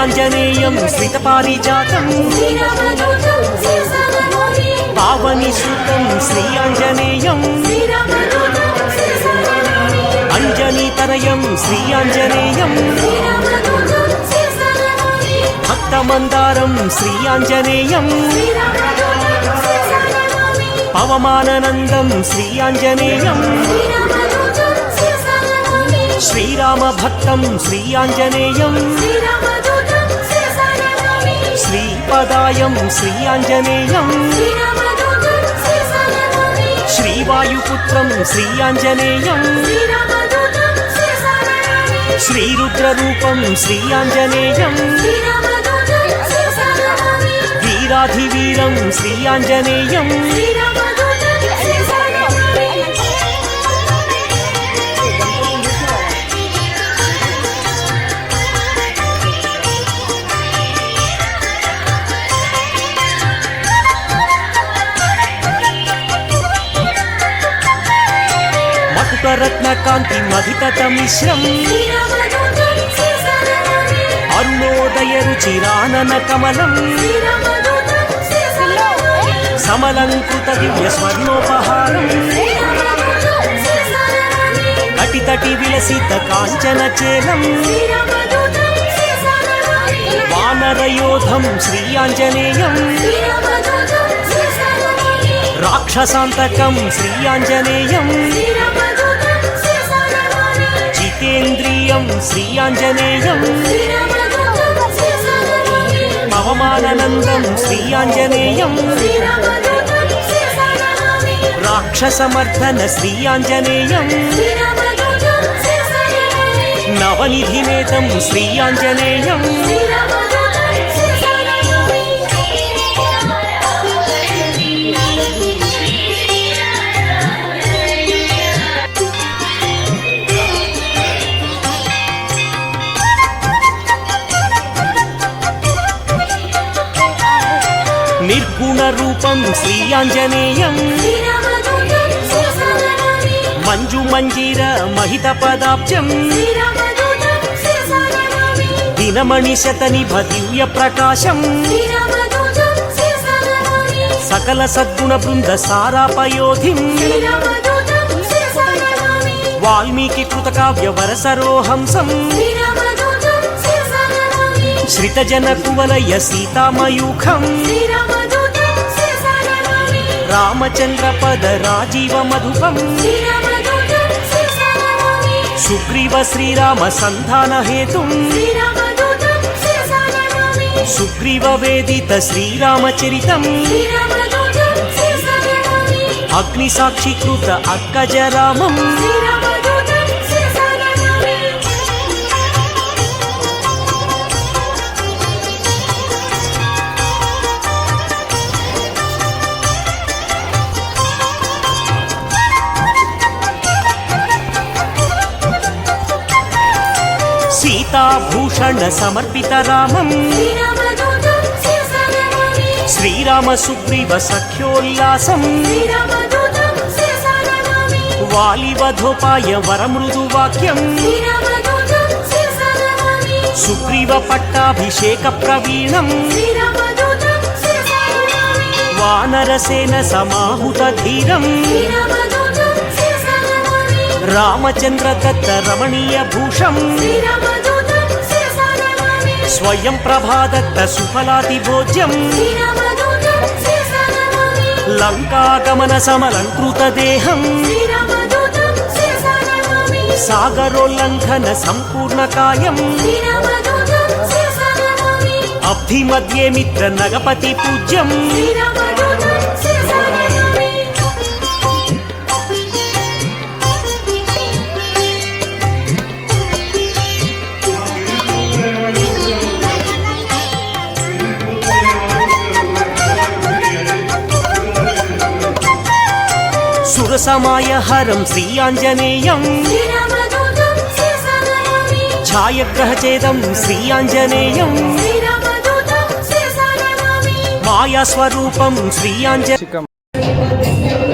श्रीयाञ्जनेयं श्रितपारिजातं पावनीसुतं श्रीयाञ्जनेयं अञ्जनीतनयं श्रीयाञ्जनेयं भक्तमन्दारं श्रीयाञ्जनेयं पवमाननन्दं श्रीयाञ्जनेयं श्रीरामभक्तं श्रीयाञ्जनेयं श्रीपदायं श्रीयाञ्जनेयं श्रीवायुपुत्रं श्रीयाञ्जनेयं श्रीरुद्ररूपं श्रीयाञ्जनेयं वीराधिवीरं श्रीयाञ्जनेयं रत्नकान्ति मधिततमिश्रम् अरुणोदय रुचिरानन कमलम् समलंकृत दिव्य स्वर्णोपहारम् कटितटि विलसित कांचन चेलम् वानरयोधं श्रीयाञ्जनेयं राक्षसान्तकं श्रीयाञ्जनेयं जितेन्द्रियं श्रीयाञ्जनेयं पवमाननन्दं श्रीयाञ्जनेयं राक्षसमर्दन श्रीयाञ्जनेयं नवनिधिनेतं श्रीयाञ्जनेयं निर्गुणरूपं श्रीयाञ्जनेयं मञ्जुमञ्जीर महितपदाब्जं दिनमणिशतनिभ दिव्यप्रकाशं सकल सद्गुणवृन्द सारापयोधिं वाल्मीकिकृतकाव्यवरसरोहंसं श्रितजनकुवलय सीतामयूखं रामचन्द्रपद राजीव मधुपं सुग्रीव श्रीराम संधान हेतुं सुग्रीव वेदित श्रीरामचरितं अग्निसाक्षीकृत अक्कजरामं सीताभूषण समर्पित रामं श्रीराम सुग्रीव सख्योल्लासं वालिवधोपाय वरमृदुवाक्यं सुग्रीव पट्टाभिषेक प्रवीणं वानरसेन समाहुत धीरं रामचंद्र दत्त रमणीय भूषं स्वयं प्रभादत्त सुफलातिभोज्यं लंकागमन समलंकृत देहं सागरोल्लंघन संपूर्ण कायं अब्धि मध्ये मित्र नगपति पूज्यं सुरसमाय हरं श्रीयाञ्जनेयं छायाग्रहचेदं श्रीयाञ्जनेयं मायास्वरूपं श्रीयाञ्जनेयं